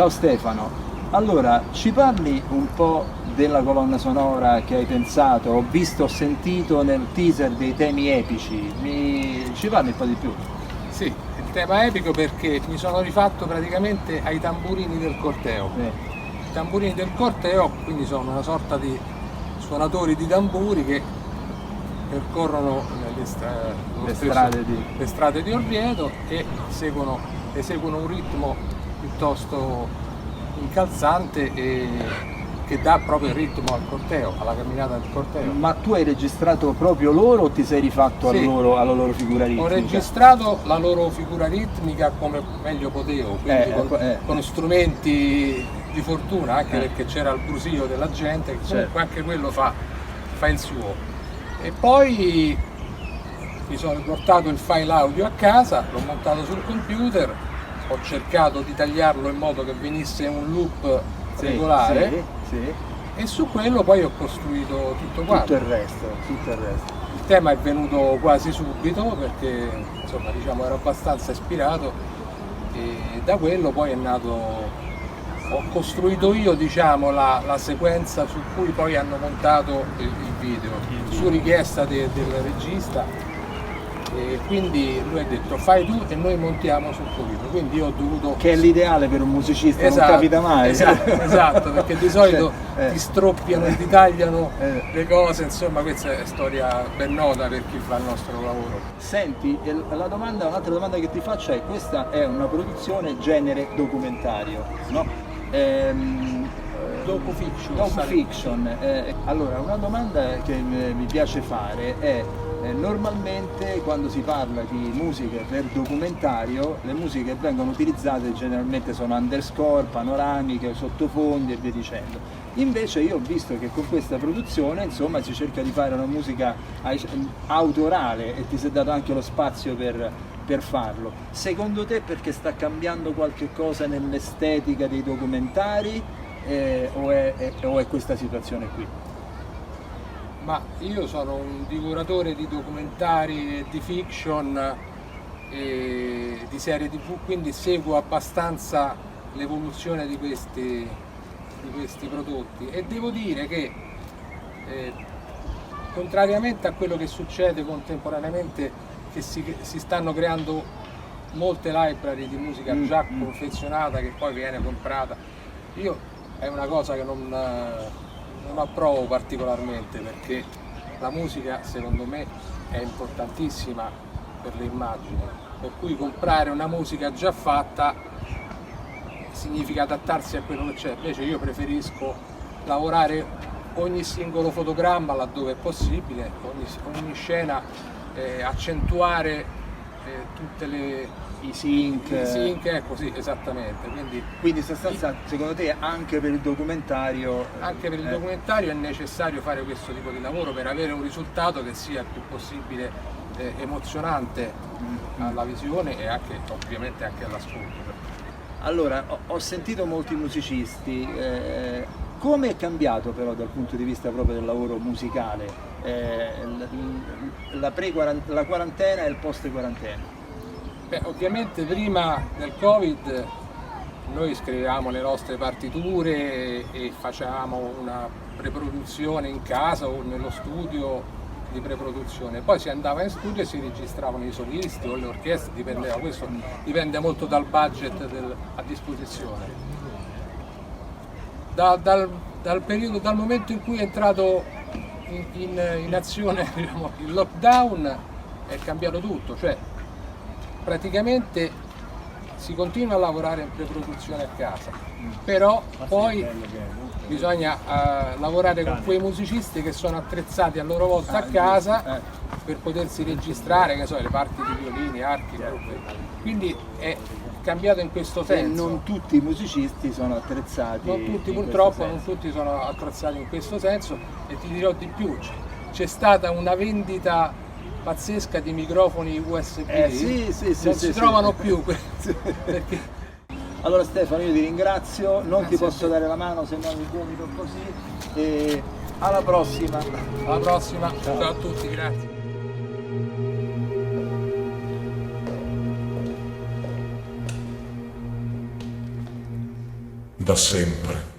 Ciao Stefano, allora ci parli un po' della colonna sonora che hai pensato? Ho visto, ho sentito nel teaser dei temi epici, ci parli un po' di più? Sì, il tema epico perché mi sono rifatto praticamente ai tamburini del corteo. I tamburini del corteo quindi sono una sorta di suonatori di tamburi che percorrono le strade di Orvieto e eseguono un ritmo piuttosto incalzante e che dà proprio il ritmo al corteo, alla camminata del corteo. Ma tu hai registrato proprio loro o ti sei rifatto Sì, alla loro figura ritmica? Ho registrato la loro figura ritmica come meglio potevo, quindi con strumenti di fortuna, anche perché c'era il brusio della gente, che comunque anche quello fa il suo. E poi mi sono portato il file audio a casa, l'ho montato sul computer, ho cercato di tagliarlo in modo che venisse un loop regolare e su quello poi ho costruito tutto quanto. Tutto il resto. Il tema è venuto quasi subito perché insomma diciamo ero abbastanza ispirato e da quello poi è nato. Ho costruito io diciamo la sequenza su cui poi hanno montato il video su richiesta del regista e quindi lui ha detto fai tu e noi montiamo sul tuo video, quindi io ho dovuto... Che è l'ideale per un musicista, non capita mai. Esatto, perché di solito ti stroppiano e ti tagliano le cose, insomma questa è storia ben nota per chi fa il nostro lavoro. Senti, un'altra domanda che ti faccio è: questa è una produzione genere documentario, no? Docufiction. Allora, una domanda che mi piace fare è normalmente quando si parla di musiche per documentario, le musiche che vengono utilizzate generalmente sono underscore, panoramiche, sottofondi e via dicendo. Invece io ho visto che con questa produzione insomma si cerca di fare una musica autorale e ti si è dato anche lo spazio per farlo. Secondo te perché sta cambiando qualche cosa nell'estetica dei documentari o è questa situazione qui? Ma io sono un divoratore di documentari e di fiction e di serie TV, quindi seguo abbastanza l'evoluzione di questi prodotti e devo dire che contrariamente a quello che succede contemporaneamente, che si stanno creando molte library di musica già confezionata che poi viene comprata, io è una cosa che non approvo particolarmente, perché la musica secondo me è importantissima per le immagini, per cui comprare una musica già fatta significa adattarsi a quello che c'è. Invece io preferisco lavorare ogni singolo fotogramma laddove è possibile, ogni scena, accentuare tutte i sync, ecco sì, esattamente. Quindi sostanza, secondo te anche per il documentario? Anche per il documentario è necessario fare questo tipo di lavoro per avere un risultato che sia il più possibile emozionante alla visione e anche ovviamente anche all'ascolto. Allora, ho sentito molti musicisti, come è cambiato però dal punto di vista proprio del lavoro musicale la quarantena e il post quarantena? Beh, ovviamente prima del Covid noi scrivevamo le nostre partiture e facevamo una preproduzione in casa o nello studio di preproduzione, poi si andava in studio e si registravano i solisti o le orchestre, dipendeva, questo dipende molto dal budget a disposizione. Dal momento in cui è entrato in azione diciamo, il lockdown è cambiato tutto, cioè praticamente si continua a lavorare in preproduzione a casa, però poi bisogna lavorare con quei musicisti che sono attrezzati a loro volta a casa per potersi registrare, che so, le parti di violini, archi, quindi è cambiato in questo senso. Non tutti i musicisti sono attrezzati. Non tutti, purtroppo, non tutti sono attrezzati in questo senso e ti dirò di più, c'è stata una vendita pazzesca di microfoni USB, non si trovano più. Perché... Allora Stefano, io ti ringrazio, non ti posso dare la mano se non mi gomito così e alla prossima. Alla prossima, ciao a tutti, grazie. da sempre.